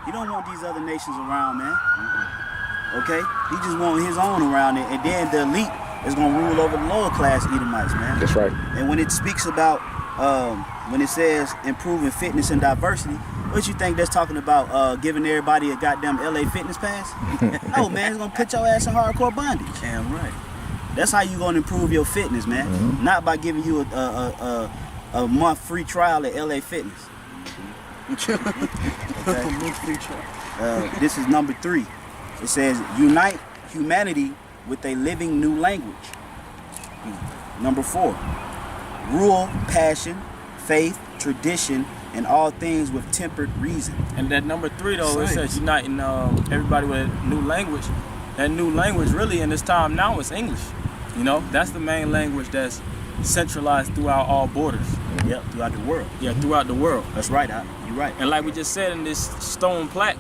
He don't want these other nations around, man. Okay? He just want his own around it, and then the elite is gonna rule over the lower class Edomites, man. That's right. And when it speaks about, when it says improving fitness and diversity, what you think that's talking about? Giving everybody a goddamn LA fitness pass? No, man, it's gonna put your ass in hardcore bondage. Damn right. That's how you gonna improve your fitness, man. Not by giving you a month free trial at LA Fitness. This is number 3. It says unite humanity with a living new language. Number 4, rule passion, faith, tradition, and all things with tempered reason. And that number 3 though, it says uniting everybody with a new language. That new language really in this time now is English. You know, that's the main language that's centralized throughout all borders. Yep, throughout the world. Yeah, throughout the world. That's right, you're right. And like we just said in this stone plaque,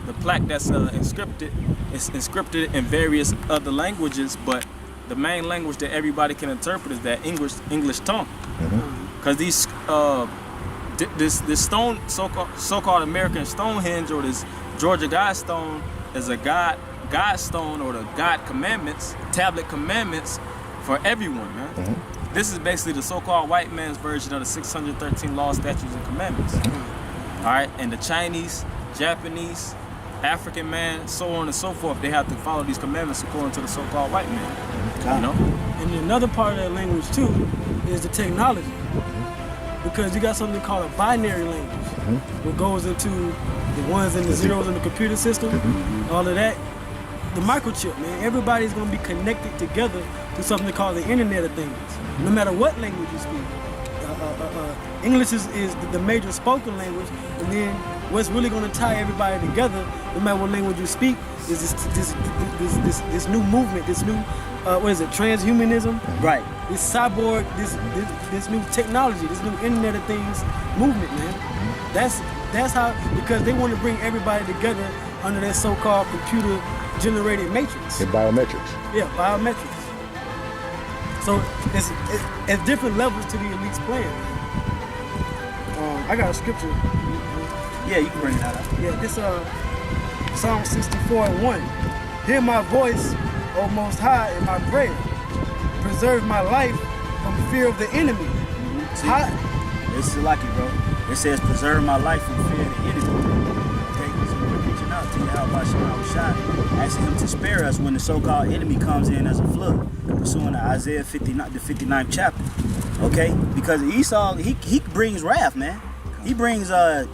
the plaque that's inscripted, it's inscripted in various other languages, but the main language that everybody can interpret is that English tongue. Because these this stone, so-called American Stonehenge, or this Georgia Godstone, is a God stone, or the God commandments, tablet commandments for everyone, man. This is basically the so-called white man's version of the 613 laws, statutes, and commandments. All right, and the Chinese, Japanese, African man, so on and so forth, they have to follow these commandments according to the so-called white man. You know? And another part of that language too is the technology. Because you got something called a binary language, what goes into the ones and the zeros in the computer system, all of that. The microchip, man, everybody's gonna be connected together to something called the Internet of Things, no matter what language you speak. English is the major spoken language, and then what's really gonna tie everybody together, no matter what language you speak, is this new movement, this new, what is it, transhumanism? Right. This cyborg, this new technology, this new Internet of Things movement, man. That's how, because they want to bring everybody together under that so-called computer-generated matrix. The biometrics. Yeah, biometrics. So it's different levels to the elite's plan. I got a scripture. Yeah, you can bring it out. Yeah, this Psalm 64:1. Hear my voice, O Most High, in my prayer. Preserve my life from fear of the enemy. See, this is lucky, bro. It says preserve my life from fear of the enemy. Okay, so we're reaching out to Yahweh Shai, asking him to spare us when the so-called enemy comes in as a flood, pursuing Isaiah 59, the 59th chapter. Okay, because Esau, he brings wrath, man. He brings a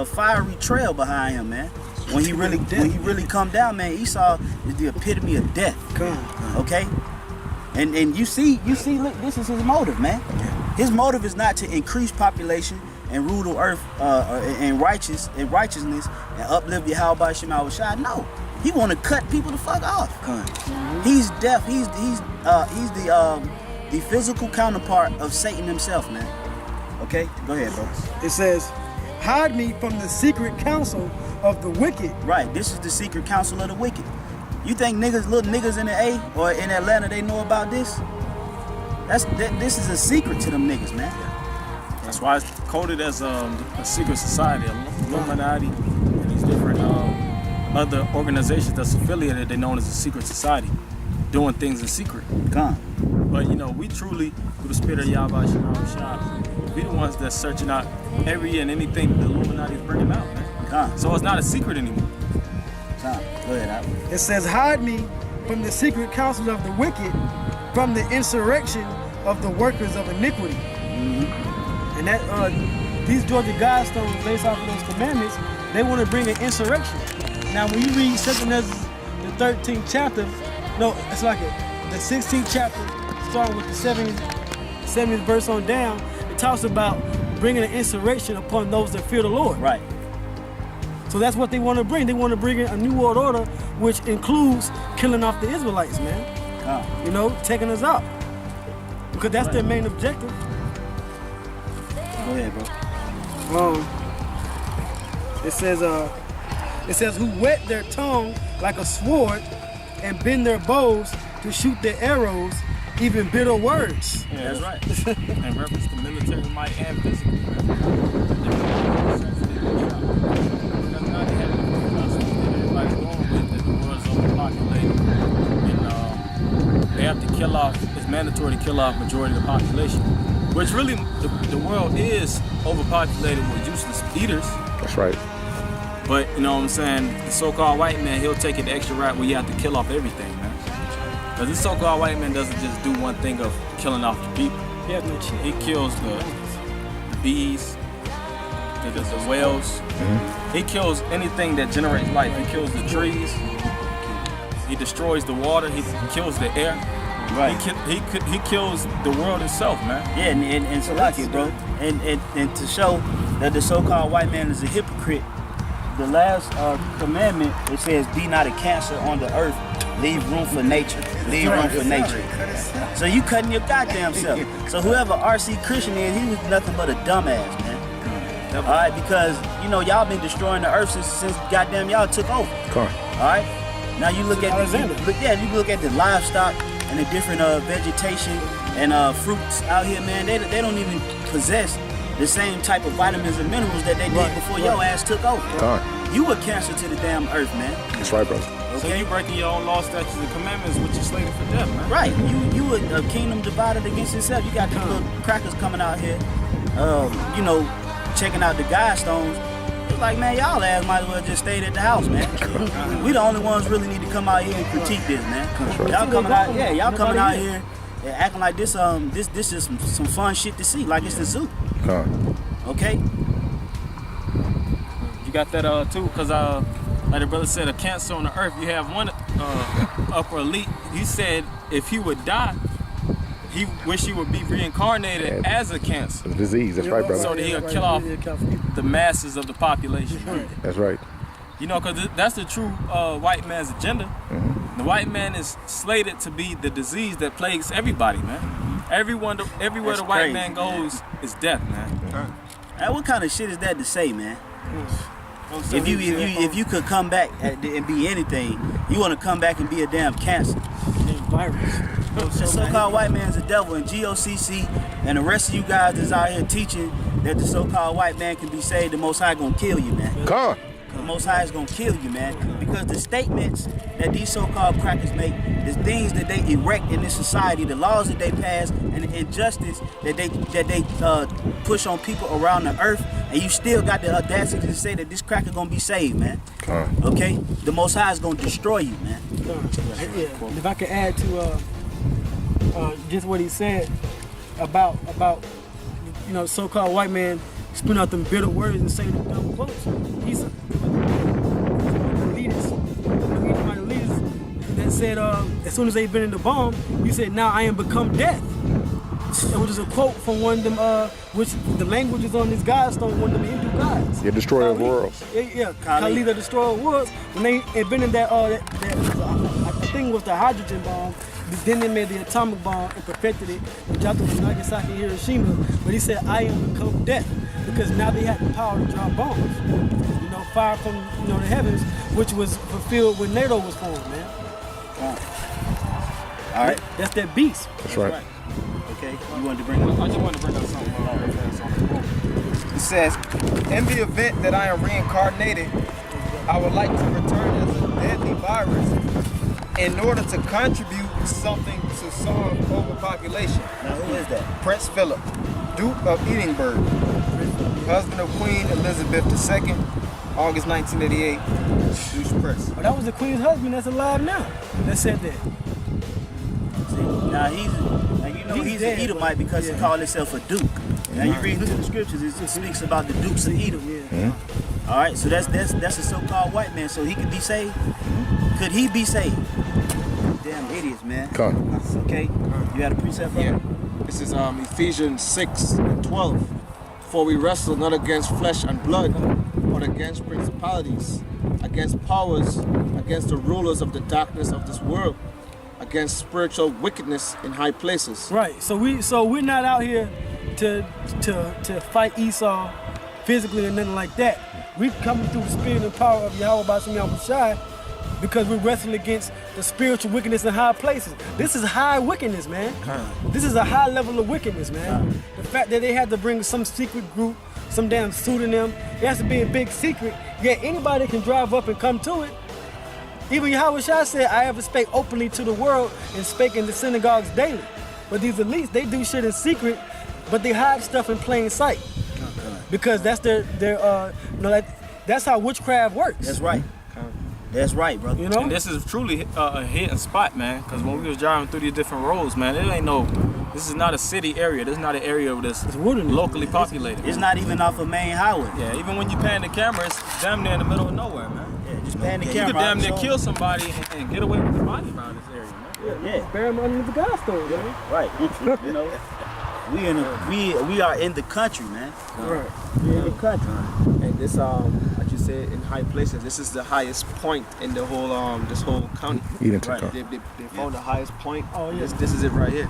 fiery trail behind him, man. When he really come down, man, Esau is the epitome of death. Okay, and you see, look, this is his motive, man. His motive is not to increase population and rule the earth in righteousness and uplift Yahweh Shema Shai. No, he want to cut people the fuck off. He's deaf. He's the physical counterpart of Satan himself, man. Okay, go ahead, bro. It says, hide me from the secret counsel of the wicked. Right, this is the secret counsel of the wicked. You think little niggas in the A or in Atlanta, they know about this? This is a secret to them niggas, man. That's why it's coded as a secret society, Illuminati, and these different other organizations that's affiliated. They're known as a secret society, doing things in secret. But you know, we truly, through the spirit of Yahweh Shema Shai, we the ones that's searching out every and anything the Illuminati is bringing out, man. So it's not a secret anymore. Go ahead, it says, hide me from the secret counsel of the wicked, from the insurrection of the workers of iniquity. And that these Georgia Godstones, based off of those commandments, they want to bring an insurrection. Now, when you read 2 Ezra, the 13th chapter, no, it's like the 16th chapter, starting with the 70th verse on down, it talks about bringing an insurrection upon those that fear the Lord. Right. So that's what they want to bring. They want to bring in a new world order, which includes killing off the Israelites, man. You know, taking us out. Because that's their main objective. Go ahead, bro. It says, who wet their tongue like a sword and bend their bows to shoot their arrows, even bitter words. Yeah, that's right. In reference to military might and physical. to kill off majority of the population. Which really, the world is overpopulated with useless eaters. That's right. But, you know what I'm saying, the so-called white man, he'll take it the extra route where you have to kill off everything, man. Because this so-called white man doesn't just do one thing of killing off the people. He has no chance. He kills the bees, the whales. He kills anything that generates life. He kills the trees. He destroys the water. He kills the air. Right. He kills the world itself, man. Yeah, and Salaki, bro. And to show that the so-called white man is a hypocrite, the last commandment, it says, be not a cancer on the earth, leave room for nature. Leave room for nature. So you cutting your goddamn self. So whoever RC Christian is, he was nothing but a dumbass, man. All right, because, you know, y'all been destroying the earth since goddamn y'all took over. All right? Now you look at you look at the livestock and the different vegetation and fruits out here, man. They don't even possess the same type of vitamins and minerals that they did before your ass took over. You a cancer to the damn earth, man. That's right, brother. Okay? So you breaking your own law, statutes, and commandments, which is slated for death, man. Right. You a kingdom divided against itself. You got these little crackers coming out here, you know, checking out the guidestones. It's like, man, y'all ass might as well just stayed at the house, man. We the only ones really need to come out here and critique this, man. Y'all coming out, y'all coming out here and acting like this is some fun shit to see, like it's the zoo. Okay? You got that too, because like the brother said, a cancer on the earth. You have one upper elite. He said if he would die, he wish he would be reincarnated as a cancer. It's a disease, that's right, brother. So that he'll kill off the masses of the population. That's right. You know, because that's the true white man's agenda. The white man is slated to be the disease that plagues everybody, man. Everywhere That's the white crazy, man goes is death, man. What kind of shit is that to say, man? If you could come back and be anything, you want to come back and be a damn cancer. Virus. The so-called white man's a devil, and GOCC and the rest of you guys that's out here teaching that the so-called white man can be saved, the Most High gonna kill you, man. The Most High is gonna kill you, man. Because the statements that these so-called crackers make, the things that they erect in this society, the laws that they pass, and the injustice that they push on people around the earth, and you still got the audacity to say that this cracker gonna be saved, man. Okay? The Most High is gonna destroy you, man. Yeah. If I could add to just what he said about you know, so-called white man spin out them bitter words and say them dumb quotes. He's my elitist that said as soon as they been in the bomb, he said, now I am become death. Which is a quote from one of them, which the language is on this godstone, one of them Hindu gods. Yeah, destroyer of worlds. Yeah, Kali, the destroyer of worlds. When they had been in that I think it was the hydrogen bomb. Then they made the atomic bomb and perfected it and dropped it from Nagasaki and Hiroshima. But he said, I am become death, because now they had the power to drop bombs. You know, fire from the heavens, which was fulfilled when NATO was formed, man. All right. That's that beast. That's right. Okay, you wanted to bring up? I just wanted to bring up something. It says, in the event that I am reincarnated, I would like to return as a deadly virus in order to contribute something to solve overpopulation. Now, who is that? Prince Philip, Duke of Edinburgh, husband of Queen Elizabeth II, August 1988, Deuce Press. But that was the queen's husband that's alive now that said that. Now he's an Edomite because he called himself a duke. Now you read into the scriptures, it speaks about the dukes of Edom. All right, so that's a so-called white man. So he could be saved. Could he be saved? Damn idiots, man. Okay, you had a precept, brother? Yeah. This is Ephesians 6:12. For we wrestle not against flesh and blood, but against principalities, against powers, against the rulers of the darkness of this world, against spiritual wickedness in high places. Right. So we're not out here to fight Esau physically or nothing like that. We're coming through the spirit and power of Yahweh B'Shem Yahushua, because we wrestle against the spiritual wickedness in high places. This is high wickedness, man. This is a high level of wickedness, man. The fact that they had to bring some secret group, some damn pseudonym, it has to be a big secret, yet anybody can drive up and come to it. Even Yahushua said, I ever spake openly to the world and spake in the synagogues daily. But these elites, they do shit in secret, but they hide stuff in plain sight. Because that's their that's how witchcraft works. That's right. That's right, brother. You know? And this is truly a hidden spot, man. Because when we was driving through these different roads, man, this is not a city area. This is not an area that's locally populated. It's not even off a main highway. Yeah, even when you pan the camera, it's damn near in the middle of nowhere, man. Yeah, just pan the You camera. could damn near out, kill somebody and get away with the body around this area, man. Yeah. Bury them underneath the God's store, man. Right. You know, we are in the country, man. Right. We're in the country. And this, like you said, in high places, this is the highest point in the whole, this whole county. Edenton Right. County. They found the highest point. Oh, yeah. This is it right here.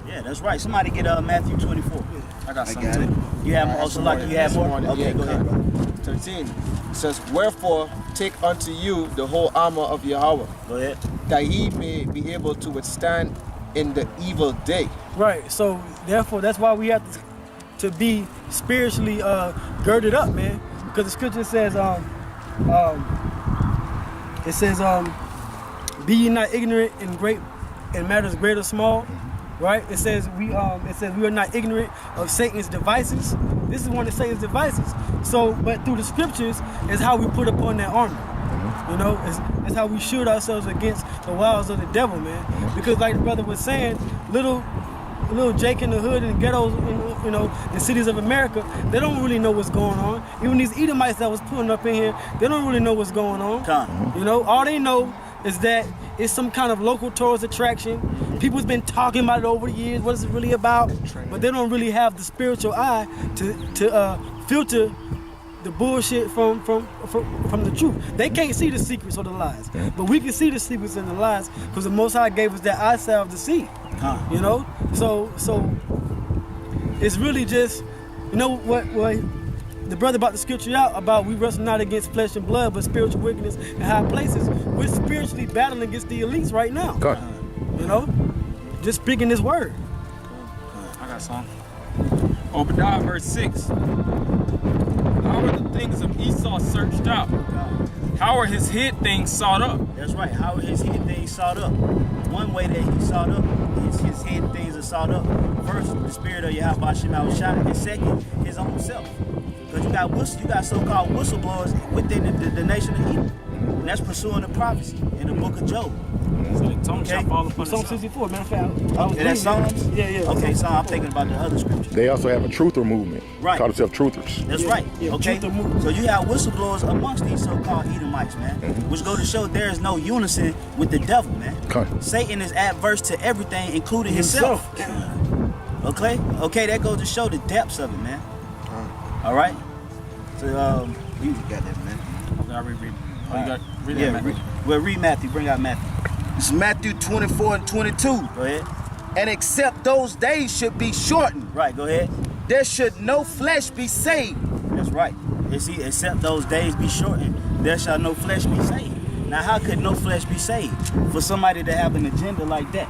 Yeah, that's right. Somebody get Matthew 24. I got something got too. it. You have Alright, also like you have more. Okay, go ahead, bro. 13 it says, "Wherefore take unto you the whole armor of Yahweh, Go ahead. that ye may be able to withstand in the evil day." Right. So therefore, that's why we have to be spiritually girded up, man. Because the scripture says, "Be ye not ignorant in matters great or small." Right? It says we are not ignorant of Satan's devices. This is one of Satan's devices. So, but through the scriptures is how we put upon that armor. You know, it's how we shield ourselves against the wiles of the devil, man. Because like the brother was saying, little Jake in the hood and the ghettos, in cities of America, they don't really know what's going on. Even these Edomites that was pulling up in here, they don't really know what's going on. You know, all they know is that it's some kind of local tourist attraction. People's been talking about it over the years. What is it really about? But they don't really have the spiritual eye to filter the bullshit from the truth. They can't see the secrets or the lies, but we can see the secrets and the lies because the Most High gave us that eye salve to see. You know, so it's really just, you know what the brother brought the scripture out about we wrestle not against flesh and blood, but spiritual wickedness in high places. We're spiritually battling against the elites right now. God. You know, just speaking this word. I got some. Obadiah verse 6. How are the things of Esau searched out? How are his hid things sought up? That's right. How are his hidden things sought up? One way that he sought up is his hidden things are sought up. First, the spirit of Yahweh Shema shot, and second, his own self. Because you got so-called whistleblowers within the nation of Edom. And that's pursuing the prophecy in the book of Job. So the tongue shall fall upon Psalm itself. 64, matter of fact. And that's Psalms? Yeah. Okay, so I'm thinking about the other scripture. They also have a truther movement. Right. Call themselves truthers. That's Yeah, right. yeah, Okay. truth or movement. So you have whistleblowers amongst these so-called Edomites, man, which go to show there is no unison with the devil, man. Okay. Satan is adverse to everything, including himself. Okay, that goes to show the depths of it, man. All right. So you got that, man. I read. Oh, you got read Yeah, that, well, read Matthew. Bring out Matthew. It's Matthew 24 and 22. Go ahead. And except those days should be shortened, Right. Go ahead. there should no flesh be saved. That's right. You see, except those days be shortened, there shall no flesh be saved. Now, how could no flesh be saved? For somebody to have an agenda like that.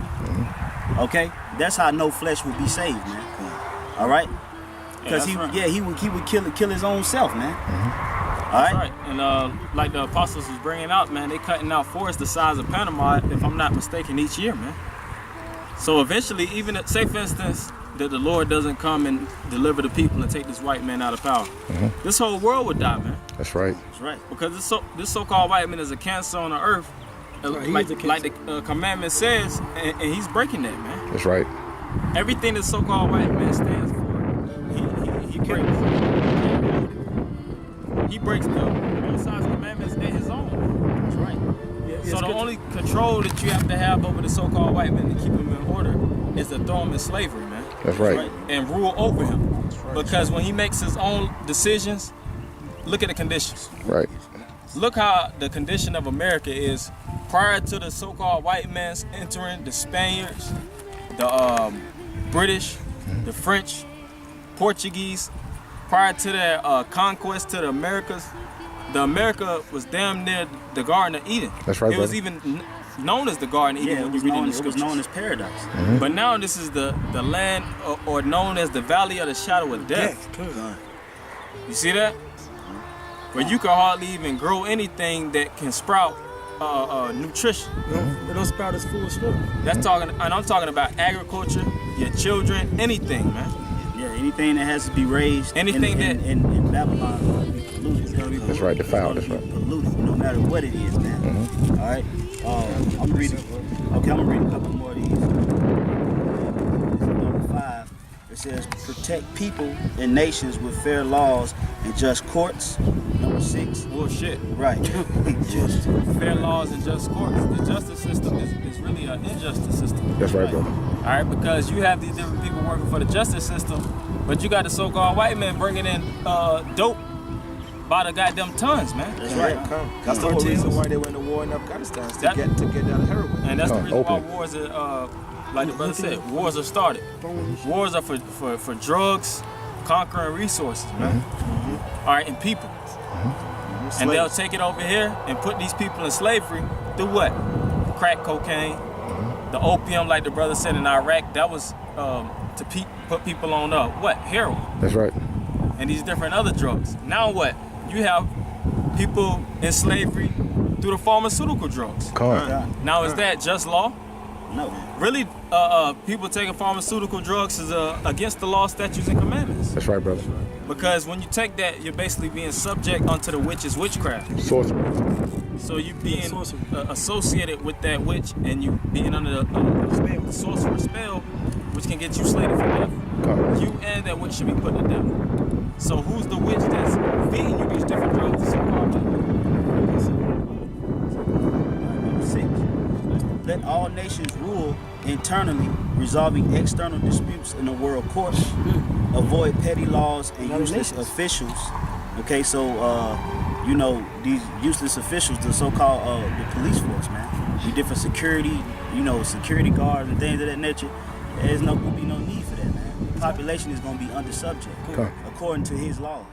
Okay? That's how no flesh would be saved, man. All right? Because he would kill his own self, man. All right? Right. And like the apostles was bringing out, man, they cutting out forests the size of Panama, if I'm not mistaken, each year, man. So eventually, even say for instance that the Lord doesn't come and deliver the people and take this white man out of power, this whole world would die, man. That's right. That's right. Because this so-called white man is a cancer on the earth, like the commandment says, and he's breaking that, man. That's right. Everything the so-called white man stands for, he breaks. He breaks the both sides commandments and his own. That's right. So the only control that you have to have over the so-called white man to keep him in order is to throw him in slavery, man. That's right. And rule over him. Because when he makes his own decisions, look at the conditions. Right. Look how the condition of America is prior to the so-called white man's entering, the Spaniards, the British, the French, Portuguese, prior to their conquest to the Americas. The America was damn near the Garden of Eden. That's right, It was brother. even known as the Garden of Eden when you read in the It was scriptures. known as paradise. But now this is the land or known as the Valley of the Shadow of Death. You see that? Where you can hardly even grow anything that can sprout nutrition. It don't sprout its full strength. That's talking, and I'm talking about agriculture, your children, anything, man. Yeah, anything that has to be raised Anything in Babylon is going to be polluted. That's right, defiled, It's that's gonna be right. polluted, no matter what it is, man. All right. I'm reading. Okay, I'm gonna read a couple more of these. This is number 5. It says protect people and nations with fair laws and just courts. Number 6. Bullshit. Right. Just Fair laws and just courts. The justice system is really an injustice system. That's right, brother. All right, because you have these different people working for the justice system, but you got the so-called white men bringing in dope by the goddamn tons, man. That's right. That's the whole reason why they went to war in Afghanistan, is to That- get that heroin. And that's the reason why open. wars are, like the brother said, wars are started. Wars are for drugs, conquering resources, man. All right, and people. And they'll take it over here and put these people in slavery through what? Crack cocaine, the opium, like the brother said in Iraq, that was to put people on what? Heroin. That's right. And these different other drugs. Now what? You have people in slavery through the pharmaceutical drugs. Con. Now is that just law? no. Really, people taking pharmaceutical drugs is against the law, statutes, and commandments. That's right, brother. Because when you take that, you're basically being subject unto the witch's witchcraft. Sorcery. So you being Sorcery. associated with that witch, and you being under the sorcerer's spell, which can get you slated for death. Con. You and that witch should be put to death. So who's the witch that's feeding you these different drugs? The so-called Number 6. Let all nations rule internally, resolving external disputes in the world courts. Avoid petty laws and useless officials. Okay, so these useless officials, the so-called the police force, man. The different security, security guards and things of that nature. There's gonna be no need for that, man. The population is gonna be under subject Okay. according to his laws.